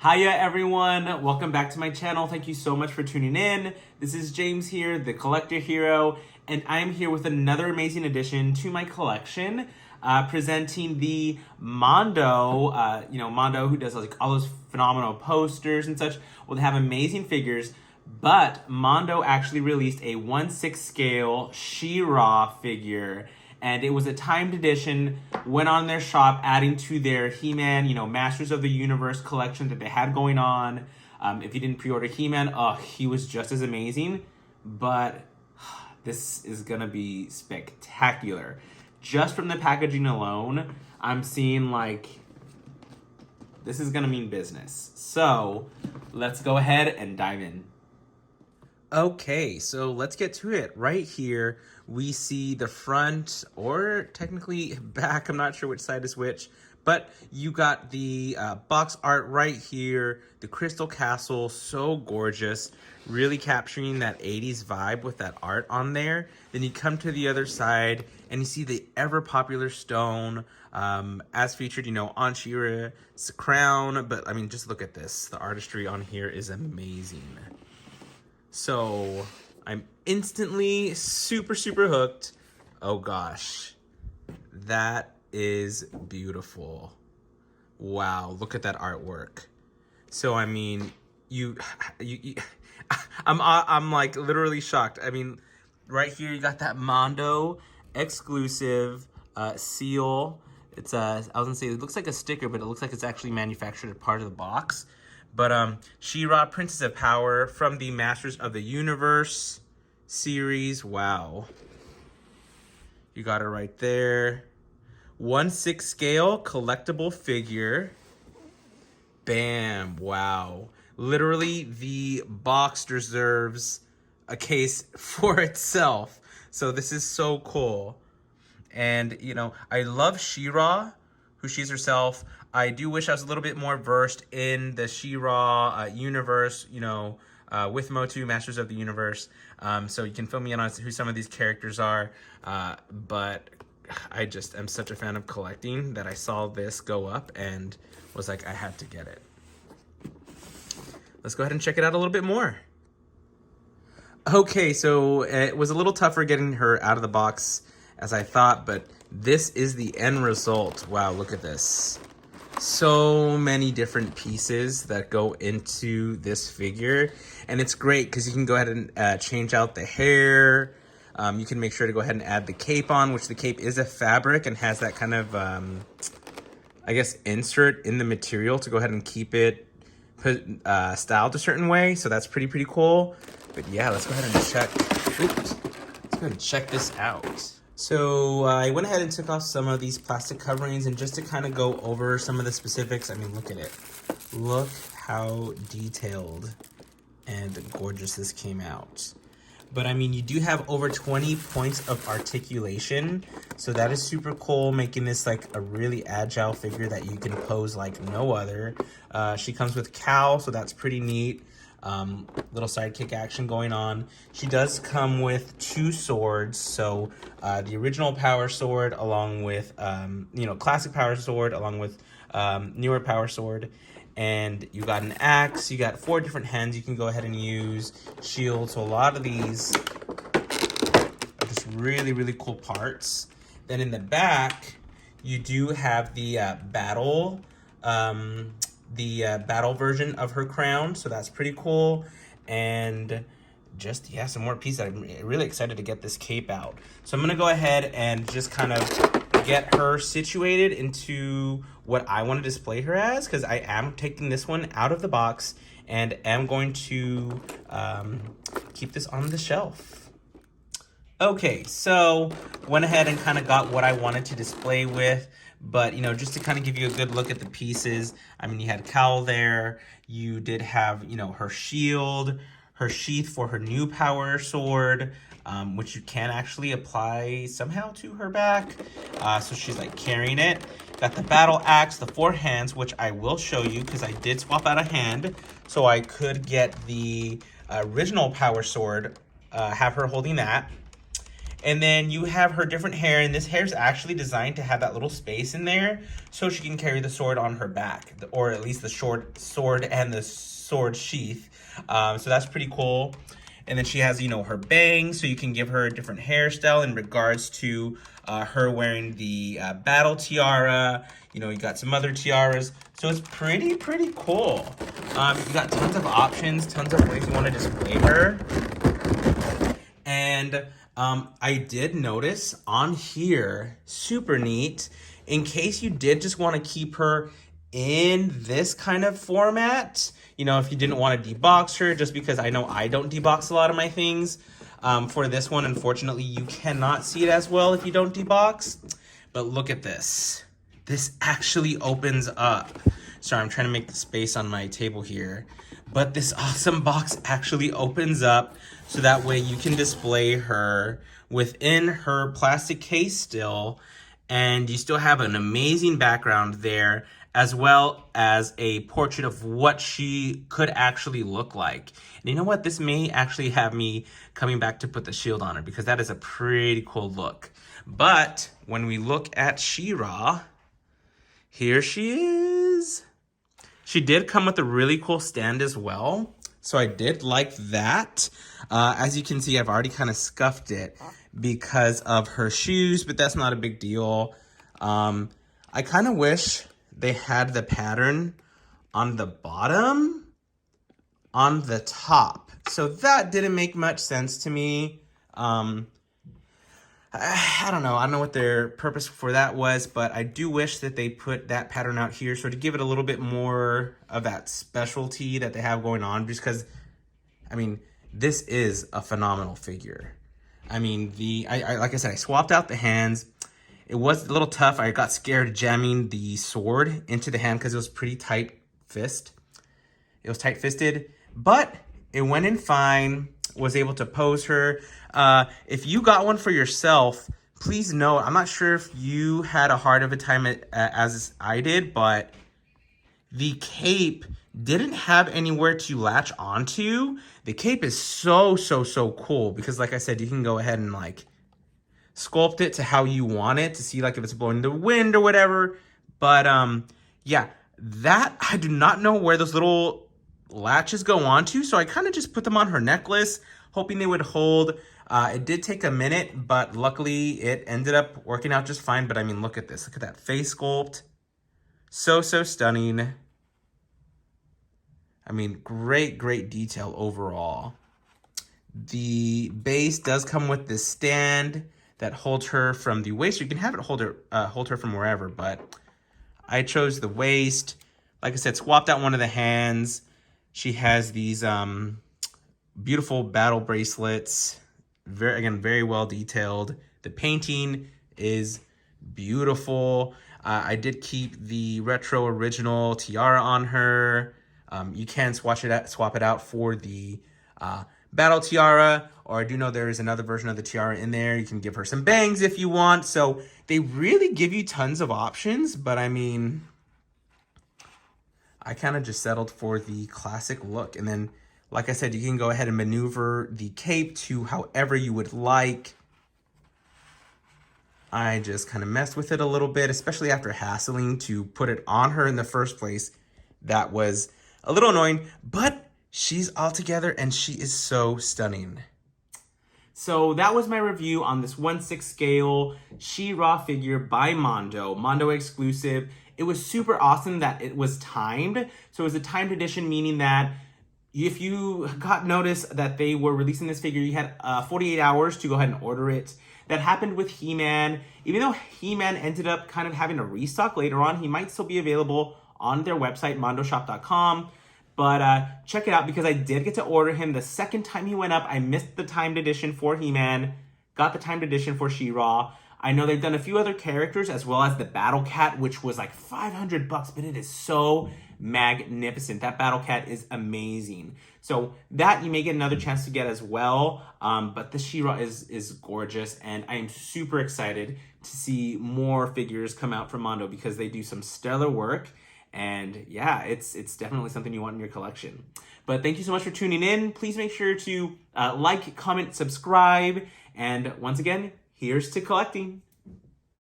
Hiya everyone, welcome back to my channel. Thank you so much for tuning in. This is James here, the collector hero, and I am here with another amazing addition to my collection, presenting the Mondo, Mondo who does like all those phenomenal posters and such. Well, they have amazing figures, but Mondo actually released a 1/6 scale She-Ra figure. And it was a timed edition, went on their shop, adding to their He-Man, Masters of the Universe collection that they had going on. If you didn't pre-order He-Man, he was just as amazing. But this is gonna be spectacular. Just from the packaging alone, I'm seeing this is gonna mean business. So let's go ahead and dive in. Okay, so let's get to it. Right here, we see the front, or technically back, I'm not sure which side is which, but you got the box art right here, the Crystal Castle, so gorgeous, really capturing that 80s vibe with that art on there. Then you come to the other side, and you see the ever-popular stone, as featured, on She-Ra's crown, but I mean, just look at this. The artistry on here is amazing. So I'm instantly super hooked. Oh gosh, that is beautiful. Wow, look at that artwork. So I mean, I'm like literally shocked. I mean, right here you got that Mondo Exclusive seal. It's I was gonna say it looks like a sticker, but it looks like it's actually manufactured as part of the box. But She-Ra, Princess of Power from the Masters of the Universe series. Wow. You got it right there. 1/6 scale collectible figure. Bam. Wow. Literally, the box deserves a case for itself. So this is so cool. And, I love She-Ra, who she's herself. I do wish I was a little bit more versed in the She-Ra universe, with MOTU, Masters of the Universe. So you can fill me in on who some of these characters are. But I just am such a fan of collecting that I saw this go up and was like, I had to get it. Let's go ahead and check it out a little bit more. Okay, so it was a little tougher getting her out of the box as I thought, but this is the end result. Wow, look at this. So many different pieces that go into this figure, and it's great because you can go ahead and change out the hair. You can make sure to go ahead and add the cape on, which the cape is a fabric and has that kind of insert in the material to go ahead and keep it styled a certain way. So that's pretty cool. But yeah, let's go ahead and check. Let's go ahead and check this out. So I went ahead and took off some of these plastic coverings, and just to kind of go over some of the specifics, I mean, look at it. Look how detailed and gorgeous this came out. But I mean, you do have over 20 points of articulation, so that is super cool, making this like a really agile figure that you can pose like no other. She comes with cowl, so that's pretty neat. Little sidekick action going on. She does come with 2 swords, so the original power sword along with classic power sword along with newer power sword, and you got an axe. You got 4 different hands you can go ahead and use, shield. So a lot of these are just really cool parts. Then in the back you do have the battle version of her crown, so that's pretty cool. And just some more pieces. I'm really excited to get this cape out. So I'm gonna go ahead and just kind of get her situated into what I want to display her as, because I am taking this one out of the box and am going to keep this on the shelf. Okay, so went ahead and kind of got what I wanted to display with. But, just to kind of give you a good look at the pieces, I mean, you had cowl there. You did have, her shield, her sheath for her new power sword, which you can actually apply somehow to her back. So she's like carrying it. Got the battle axe, the 4 hands, which I will show you because I did swap out a hand. So I could get the original power sword, have her holding that. And then you have her different hair, and this hair is actually designed to have that little space in there so she can carry the sword on her back, or at least the short sword and the sword sheath. So that's pretty cool. And then she has, you know, her bangs, so you can give her a different hairstyle in regards to her wearing the battle tiara. You know, you got some other tiaras. So it's pretty cool. You got tons of options, tons of ways you want to display her. And I did notice on here, super neat, in case you did just want to keep her in this kind of format, you know, if you didn't want to debox her, just because I know I don't debox a lot of my things. For this one, unfortunately, you cannot see it as well if you don't debox. But look at this. This actually opens up. Sorry, I'm trying to make the space on my table here. But this awesome box actually opens up so that way you can display her within her plastic case still, and you still have an amazing background there, as well as a portrait of what she could actually look like. And you know what? This may actually have me coming back to put the shield on her, because that is a pretty cool look. But when we look at She-Ra, here she is. She did come with a really cool stand as well, so I did like that. As you can see, I've already kind of scuffed it because of her shoes, but that's not a big deal. I kind of wish they had the pattern on the bottom, on the top. So that didn't make much sense to me. I don't know what their purpose for that was, but I do wish that they put that pattern out here, so to give it a little bit more of that specialty that they have going on, just because, I mean, this is a phenomenal figure. I mean, like I said, I swapped out the hands. It was a little tough. I got scared jamming the sword into the hand because it was pretty tight fist. It was tight-fisted, but it went in fine. Was able to pose her. If you got one for yourself, please know, I'm not sure if you had a hard of a time as I did, but the cape didn't have anywhere to latch onto. The cape is so cool because, like I said, you can go ahead and like sculpt it to how you want it to see like if it's blowing the wind or whatever. But yeah, that I do not know where those little latches go onto, so I kind of just put them on her necklace, hoping they would hold. It did take a minute, but luckily it ended up working out just fine. But I mean, look at this. Look at that face sculpt. So stunning. I mean, great detail overall. The base does come with this stand that holds her from the waist. You can have it hold her from wherever, but I chose the waist. Like I said, swapped out one of the hands. She has these beautiful battle bracelets. Very well detailed. The painting is beautiful. I did keep the retro original tiara on her. You can swap it out for the battle tiara, or I do know there is another version of the tiara in there. You can give her some bangs if you want. So they really give you tons of options, but I mean, I kind of just settled for the classic look. And then, like I said, you can go ahead and maneuver the cape to however you would like. I just kind of messed with it a little bit, especially after hassling to put it on her in the first place. That was a little annoying, but she's all together and she is so stunning. So that was my review on this 1/6 scale She-Ra figure by Mondo Exclusive. It was super awesome that it was timed. So it was a timed edition, meaning that if you got notice that they were releasing this figure, you had 48 hours to go ahead and order it. That happened with He-Man. Even though He-Man ended up kind of having a restock later on, he might still be available on their website, mondoshop.com. But check it out, because I did get to order him the second time he went up. I missed the timed edition for He-Man, got the timed edition for She-Ra. I know they've done a few other characters, as well as the Battle Cat, which was like $500, but it is so magnificent. That Battle Cat is amazing. So that you may get another chance to get as well. But the She-Ra is gorgeous, and I am super excited to see more figures come out from Mondo, because they do some stellar work. And yeah, it's definitely something you want in your collection. But thank you so much for tuning in. Please make sure to like, comment, subscribe, And once again, here's to collecting.